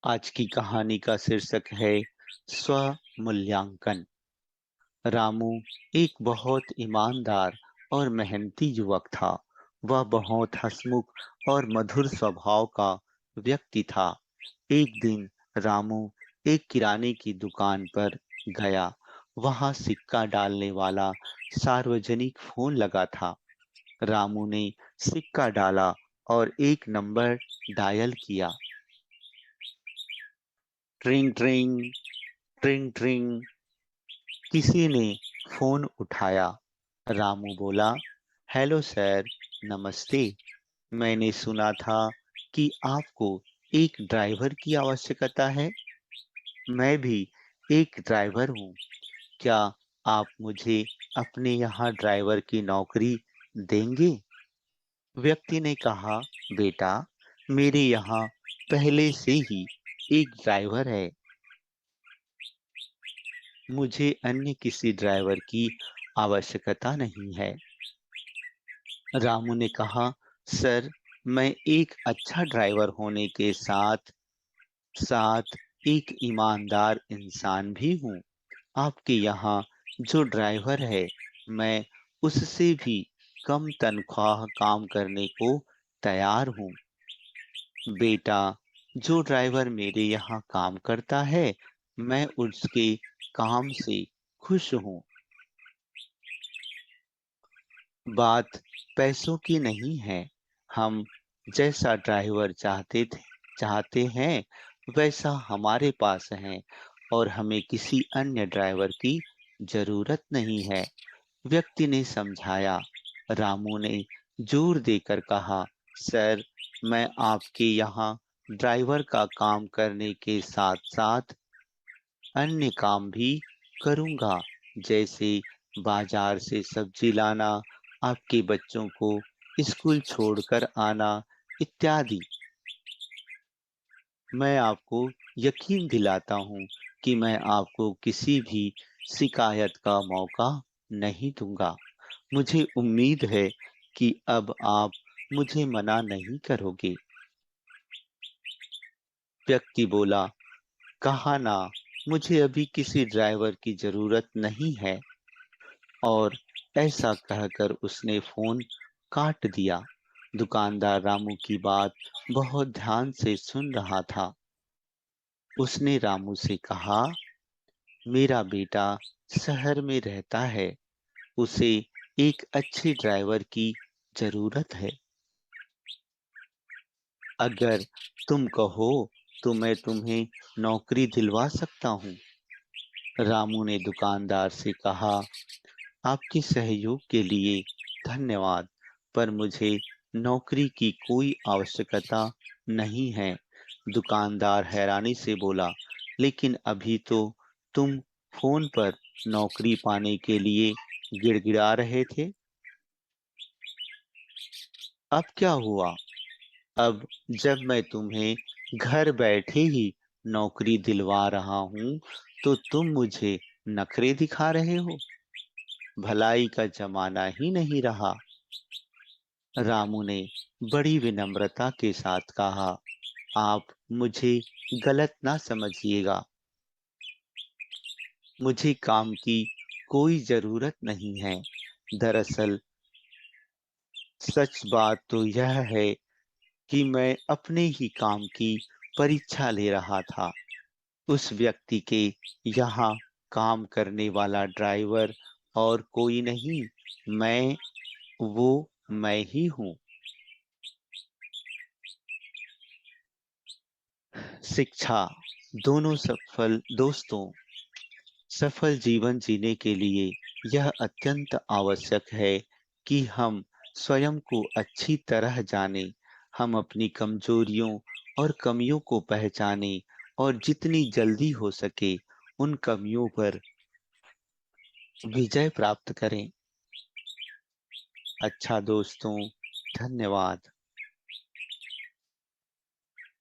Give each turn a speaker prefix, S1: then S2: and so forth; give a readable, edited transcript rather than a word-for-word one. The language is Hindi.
S1: आज की कहानी का शीर्षक है स्व मूल्यांकन। रामू एक बहुत ईमानदार और मेहनती युवक था। वह बहुत हंसमुख और मधुर स्वभाव का व्यक्ति था। एक दिन रामू एक किराने की दुकान पर गया। वहां सिक्का डालने वाला सार्वजनिक फोन लगा था। रामू ने सिक्का डाला और एक नंबर डायल किया। ट्रिंग ट्रिंग ट्रिंग ट्रिंग। किसी ने फोन उठाया। रामू बोला, हेलो सर, नमस्ते। मैंने सुना था कि आपको एक ड्राइवर की आवश्यकता है। मैं भी एक ड्राइवर हूँ। क्या आप मुझे अपने यहाँ ड्राइवर की नौकरी देंगे? व्यक्ति ने कहा, बेटा, मेरे यहाँ पहले से ही एक ड्राइवर है। मुझे अन्य किसी ड्राइवर की आवश्यकता नहीं है। रामू ने कहा, सर, मैं एक अच्छा ड्राइवर होने के साथ साथ एक ईमानदार इंसान भी हूँ। आपके यहाँ जो ड्राइवर है, मैं उससे भी कम तनख्वाह काम करने को तैयार हूँ। बेटा, जो ड्राइवर मेरे यहाँ काम करता है, मैं उसके काम से खुश हूँ। बात पैसों की नहीं है। हम जैसा ड्राइवर चाहते हैं वैसा हमारे पास है और हमें किसी अन्य ड्राइवर की जरूरत नहीं है। व्यक्ति ने समझाया। रामू ने जोर देकर कहा, सर, मैं आपके यहाँ ड्राइवर का काम करने के साथ साथ अन्य काम भी करूँगा, जैसे बाजार से सब्जी लाना, आपके बच्चों को स्कूल छोड़कर आना इत्यादि। मैं आपको यकीन दिलाता हूँ कि मैं आपको किसी भी शिकायत का मौका नहीं दूंगा। मुझे उम्मीद है कि अब आप मुझे मना नहीं करोगे। व्यक्ति बोला, कहा ना, मुझे अभी किसी ड्राइवर की जरूरत नहीं है। और ऐसा कहकर उसने फोन काट दिया। दुकानदार रामू की बात बहुत ध्यान से सुन रहा था। उसने रामू से कहा, मेरा बेटा शहर में रहता है। उसे एक अच्छे ड्राइवर की जरूरत है। अगर तुम कहो तो मैं तुम्हें नौकरी दिलवा सकता हूँ। रामू ने दुकानदार से कहा, आपके सहयोग के लिए धन्यवाद, पर मुझे नौकरी की कोई आवश्यकता नहीं है। दुकानदार हैरानी से बोला, लेकिन अभी तो तुम फोन पर नौकरी पाने के लिए गिड़गिड़ा रहे थे। अब क्या हुआ? अब जब मैं तुम्हें घर बैठे ही नौकरी दिलवा रहा हूँ, तो तुम मुझे नखरे दिखा रहे हो। भलाई का जमाना ही नहीं रहा। रामू ने बड़ी विनम्रता के साथ कहा, आप मुझे गलत ना समझिएगा। मुझे काम की कोई जरूरत नहीं है। दरअसल सच बात तो यह है कि मैं अपने ही काम की परीक्षा ले रहा था। उस व्यक्ति के यहाँ काम करने वाला ड्राइवर और कोई नहीं, मैं वो मैं ही हूँ। शिक्षा। दोनों सफल दोस्तों, सफल जीवन जीने के लिए यह अत्यंत आवश्यक है कि हम स्वयं को अच्छी तरह जानें। हम अपनी कमजोरियों और कमियों को पहचानें और जितनी जल्दी हो सके उन कमियों पर विजय प्राप्त करें। अच्छा दोस्तों, धन्यवाद।